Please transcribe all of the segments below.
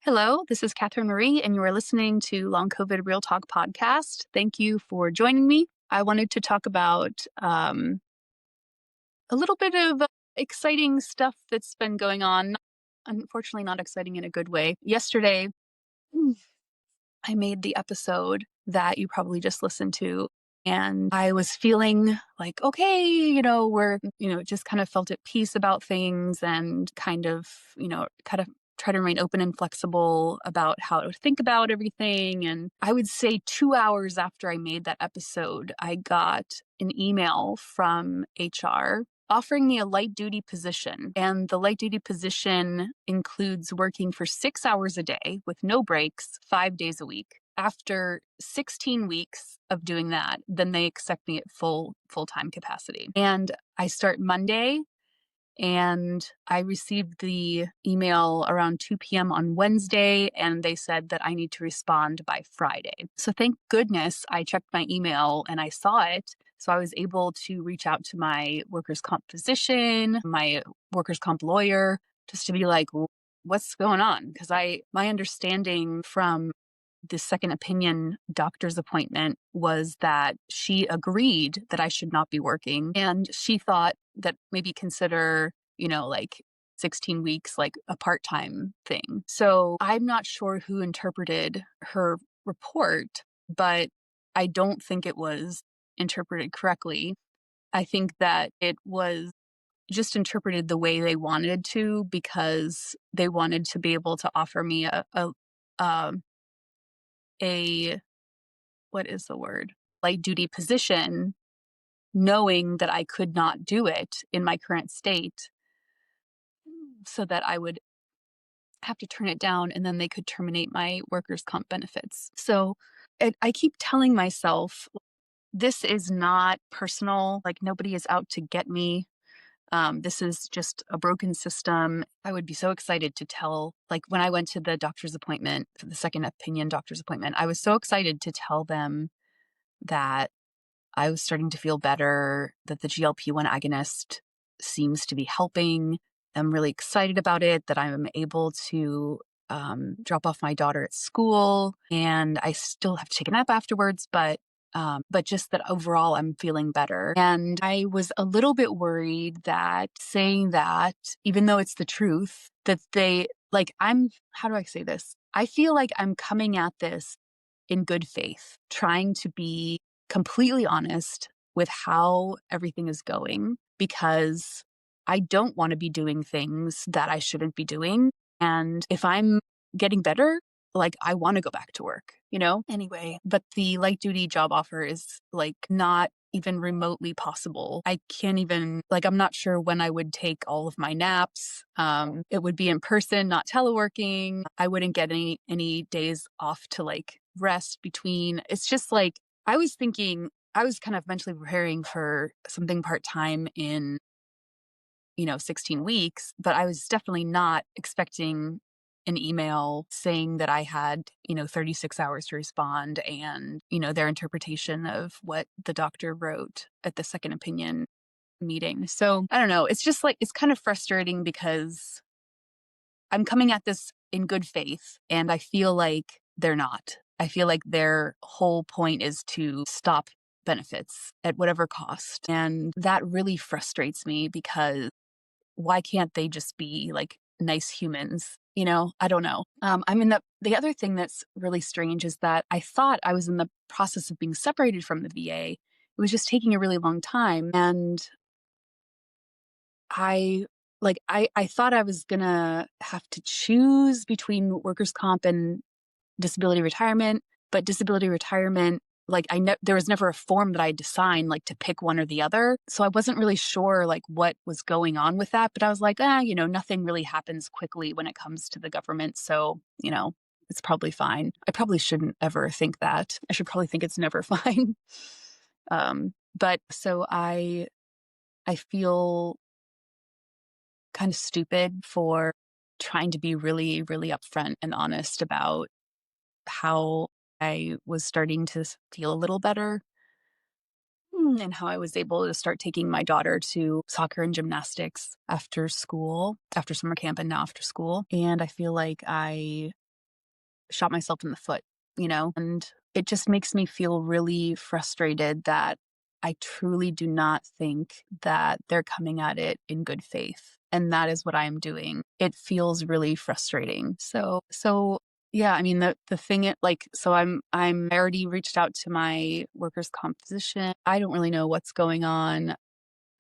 Hello, this is Katherine Marie, and you are listening to Long COVID Real Talk podcast. Thank you for joining me. I wanted to talk about a little bit of exciting stuff that's been going on. Unfortunately, not exciting in a good way. Yesterday, mm, I made the episode that you probably just listened to, and I was feeling like, okay, just kind of felt at peace about things and kind of try to remain open and flexible about how to think about everything. And I would say 2 hours after I made that episode, I got an email from HR offering me a light duty position. And the light duty position includes working for 6 hours a day with no breaks, 5 days a week. After 16 weeks of doing that, then they accept me at full-time capacity. And I start Monday, and I received the email around 2 p.m. on Wednesday, and they said that I need to respond by Friday. So thank goodness I checked my email and I saw it. So I was able to reach out to my workers' comp physician, my workers' comp lawyer, just to be like, what's going on? Because my understanding from the second opinion doctor's appointment was that she agreed that I should not be working. And she thought that maybe consider, like 16 weeks, like a part-time thing. So I'm not sure who interpreted her report, but I don't think it was interpreted correctly. I think that it was just interpreted the way they wanted to, because they wanted to be able to offer me a what is the word? Light duty position, knowing that I could not do it in my current state, so that I would have to turn it down and then they could terminate my workers' comp benefits. So I keep telling myself, this is not personal. Like, nobody is out to get me. This is just a broken system. I would be so excited to tell, like when I went to the doctor's appointment, for the second opinion doctor's appointment, I was so excited to tell them that I was starting to feel better, that the GLP-1 agonist seems to be helping. I'm really excited about it, that I'm able to drop off my daughter at school, and I still have to take a nap afterwards, but just that overall I'm feeling better. And I was a little bit worried that saying that, even though it's the truth, that how do I say this? I feel like I'm coming at this in good faith, trying to be completely honest with how everything is going, because I don't want to be doing things that I shouldn't be doing. And if I'm getting better, like, I want to go back to work, Anyway, but the light duty job offer is like not even remotely possible. I can't even, like, I'm not sure when I would take all of my naps. It would be in person, not teleworking. I wouldn't get any days off to like rest between. It's just like, I was thinking, I was kind of mentally preparing for something part-time in 16 weeks, but I was definitely not expecting an email saying that I had, 36 hours to respond, and, their interpretation of what the doctor wrote at the second opinion meeting. So I don't know. It's just like, it's kind of frustrating because I'm coming at this in good faith, and I feel like they're not. I feel like their whole point is to stop benefits at whatever cost. And that really frustrates me, because why can't they just be like nice humans? I don't know. The other thing that's really strange is that I thought I was in the process of being separated from the VA. It was just taking a really long time. And I thought I was gonna have to choose between workers' comp and disability retirement, but disability retirement, like, there was never a form that I had to sign, like, to pick one or the other. So I wasn't really sure, like, what was going on with that. But I was like, nothing really happens quickly when it comes to the government. So, it's probably fine. I probably shouldn't ever think that. I should probably think it's never fine. But so I feel kind of stupid for trying to be really, really upfront and honest about how I was starting to feel a little better, and how I was able to start taking my daughter to soccer and gymnastics after school, after summer camp, and now after school. And I feel like I shot myself in the foot, and it just makes me feel really frustrated that I truly do not think that they're coming at it in good faith. And that is what I am doing. It feels really frustrating. So yeah, I mean the thing it like so I already reached out to my workers' comp physician. I don't really know what's going on.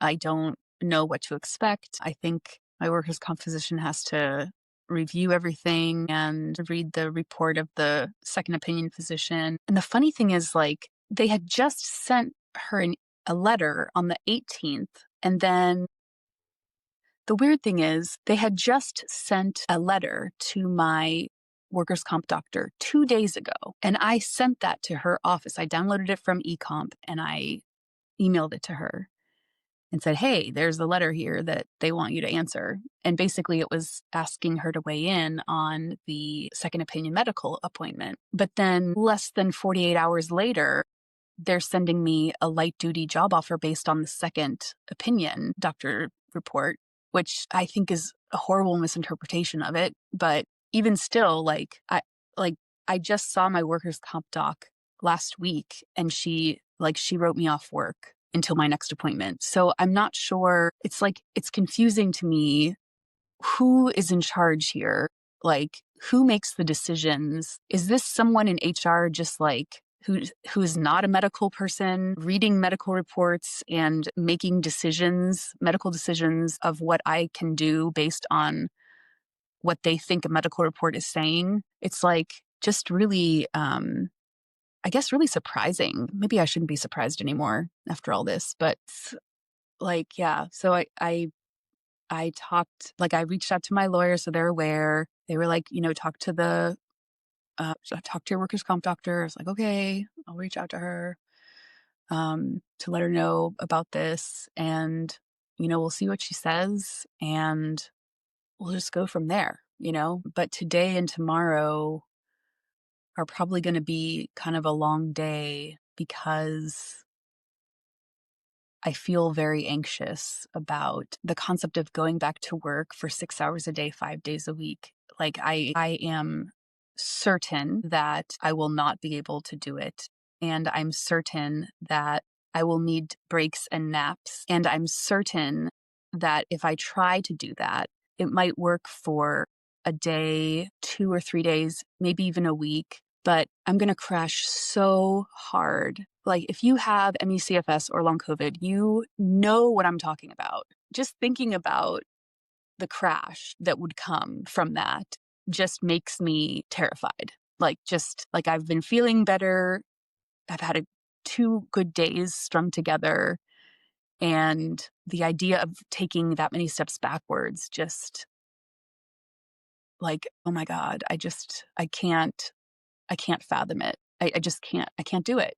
I don't know what to expect. I think my workers' comp physician has to review everything and read the report of the second opinion physician. And the funny thing is, like, they had just sent her a letter on the 18th. And then the weird thing is, they had just sent a letter to my workers' comp doctor 2 days ago. And I sent that to her office. I downloaded it from eComp and I emailed it to her and said, hey, there's the letter here that they want you to answer. And basically it was asking her to weigh in on the second opinion medical appointment. But then less than 48 hours later, they're sending me a light duty job offer based on the second opinion doctor report, which I think is a horrible misinterpretation of it. But even still, I just saw my workers' comp doc last week and she wrote me off work until my next appointment. So I'm not sure. It's confusing to me who is in charge here. Like, who makes the decisions? Is this someone in HR just like who is not a medical person, reading medical reports and making medical decisions of what I can do based on what they think a medical report is saying? It's like just really I guess really surprising. Maybe I shouldn't be surprised anymore after all this, but like, yeah. So I talked, like, I reached out to my lawyer so they're aware. They were like, talk to your workers' comp doctor. I was like, okay, I'll reach out to her to let her know about this, and we'll see what she says, and we'll just go from there. But today and tomorrow are probably going to be kind of a long day because I feel very anxious about the concept of going back to work for 6 hours a day, 5 days a week. Like, I am certain that I will not be able to do it. And I'm certain that I will need breaks and naps. And I'm certain that if I try to do that, it might work for a day, 2 or 3 days, maybe even a week. But I'm going to crash so hard. Like, if you have ME/CFS or long COVID, you know what I'm talking about. Just thinking about the crash that would come from that just makes me terrified. Like I've been feeling better. I've had 2 good days strung together. And the idea of taking that many steps backwards, just like, oh my God, I can't fathom it. I just can't. I can't do it.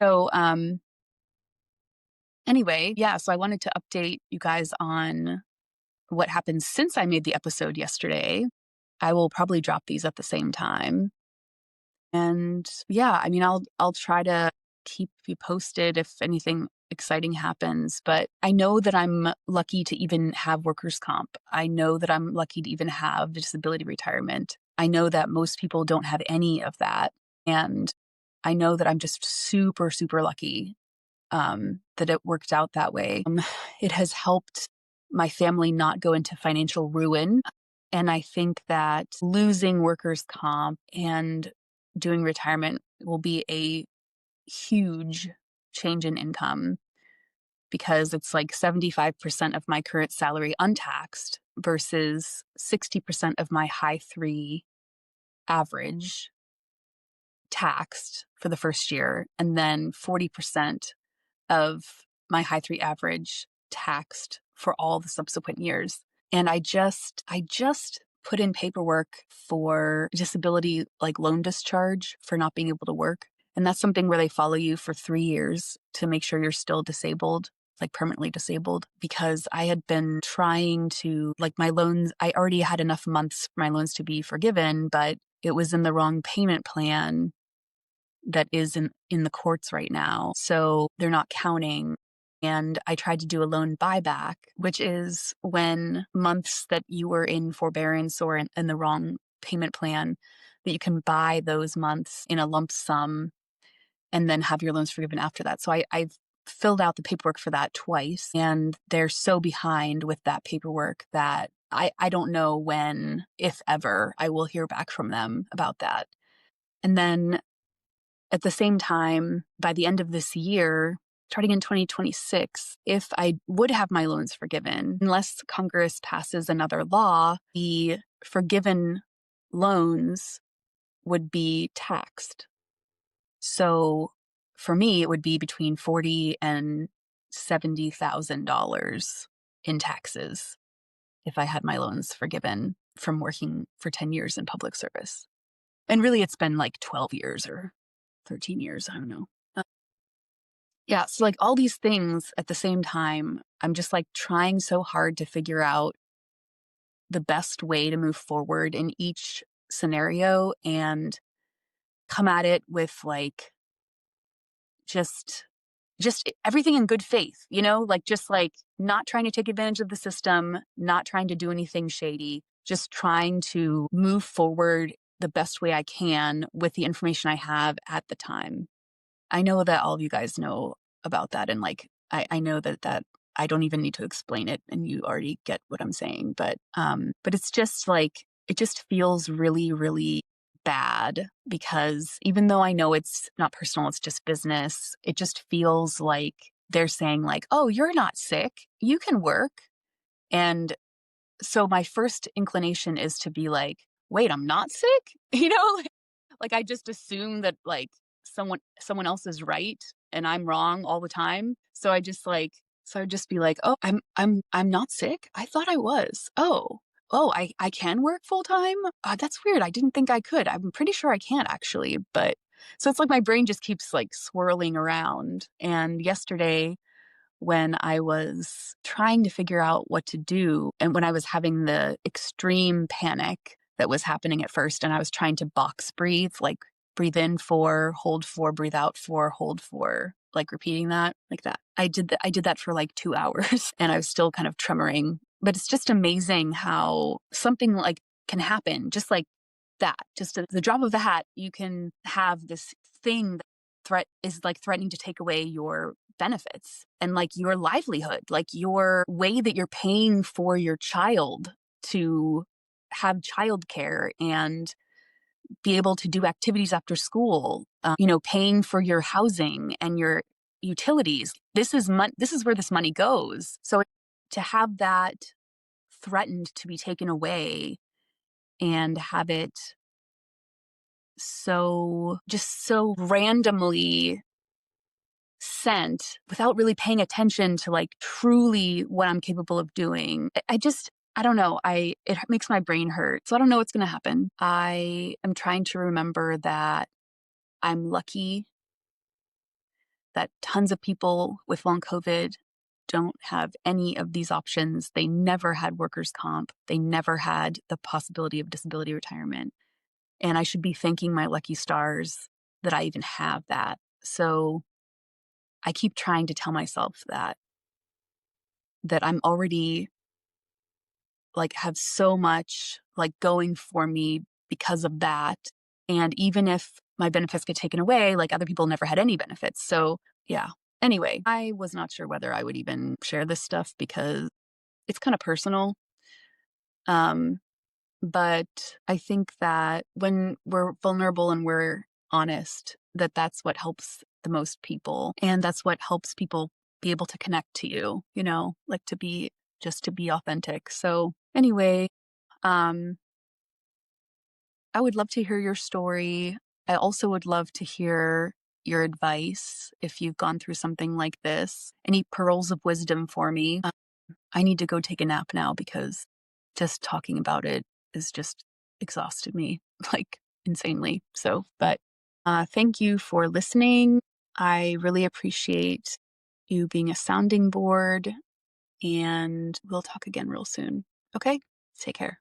So, anyway, yeah, so I wanted to update you guys on what happened since I made the episode yesterday. I will probably drop these at the same time. And yeah, I mean, I'll try to keep you posted if anything exciting happens, but I know that I'm lucky to even have workers' comp. I know that I'm lucky to even have disability retirement. I know that most people don't have any of that. And I know that I'm just super, super lucky that it worked out that way. It has helped my family not go into financial ruin. And I think that losing workers' comp and doing retirement will be a huge change in income because it's like 75% of my current salary untaxed versus 60% of my high three average taxed for the first year, and then 40% of my high three average taxed for all the subsequent years. And I just put in paperwork for disability, like loan discharge for not being able to work. And that's something where they follow you for 3 years to make sure you're still disabled, like permanently disabled, because I had been trying to, like, my loans, I already had enough months for my loans to be forgiven, but it was in the wrong payment plan that is in the courts right now. So they're not counting. And I tried to do a loan buyback, which is when months that you were in forbearance or in the wrong payment plan that you can buy those months in a lump sum and then have your loans forgiven after that. So I've filled out the paperwork for that twice, and they're so behind with that paperwork that I don't know when, if ever, I will hear back from them about that. And then at the same time, by the end of this year, starting in 2026, if I would have my loans forgiven, unless Congress passes another law, the forgiven loans would be taxed. So for me, it would be between $40,000 and $70,000 in taxes if I had my loans forgiven from working for 10 years in public service. And really, it's been like 12 years or 13 years. I don't know. Uh, yeah. So, like, all these things at the same time, I'm just like trying so hard to figure out the best way to move forward in each scenario and come at it with like just everything in good faith, like just like not trying to take advantage of the system, not trying to do anything shady, just trying to move forward the best way I can with the information I have at the time. I know that all of you guys know about that. And like, I know that I don't even need to explain it and you already get what I'm saying. But it's just like, it just feels really, really bad because even though I know it's not personal, it's just business, it just feels like they're saying like, oh, you're not sick, you can work. And so my first inclination is to be like, wait, I'm not sick? Like I just assume that like someone else is right and I'm wrong all the time. So I'd just be like, "Oh, I'm not sick. I thought I was. Oh, I can work full time? That's weird. I didn't think I could. I'm pretty sure I can actually." But so it's like my brain just keeps like swirling around. And yesterday when I was trying to figure out what to do and when I was having the extreme panic that was happening at first and I was trying to box breathe, like breathe in 4, hold 4, breathe out 4, hold 4, like repeating that like that. I did that for like 2 hours and I was still kind of tremoring, but it's just amazing how something like can happen just like that. Just at the drop of the hat, you can have this thing that is like threatening to take away your benefits and like your livelihood, like your way that you're paying for your child to have childcare and be able to do activities after school, paying for your housing and your utilities. This is where this money goes. So to have that threatened to be taken away and have it so randomly sent without really paying attention to like truly what I'm capable of doing. I don't know. It makes my brain hurt. So I don't know what's going to happen. I am trying to remember that I'm lucky that tons of people with long COVID don't have any of these options. They never had workers' comp. They never had the possibility of disability retirement. And I should be thanking my lucky stars that I even have that. So I keep trying to tell myself that I'm already like have so much like going for me because of that. And even if my benefits get taken away, like other people never had any benefits. So yeah. Anyway, I was not sure whether I would even share this stuff because it's kind of personal. Um, but I think that when we're vulnerable and we're honest, that's what helps the most people. And that's what helps people be able to connect to you, like to be authentic. So anyway, um, I would love to hear your story. I also would love to hear your advice if you've gone through something like this. Any pearls of wisdom for me. I need to go take a nap now because just talking about it is just exhausted me like insanely. So, but thank you for listening. I really appreciate you being a sounding board and we'll talk again real soon. Okay? Take care.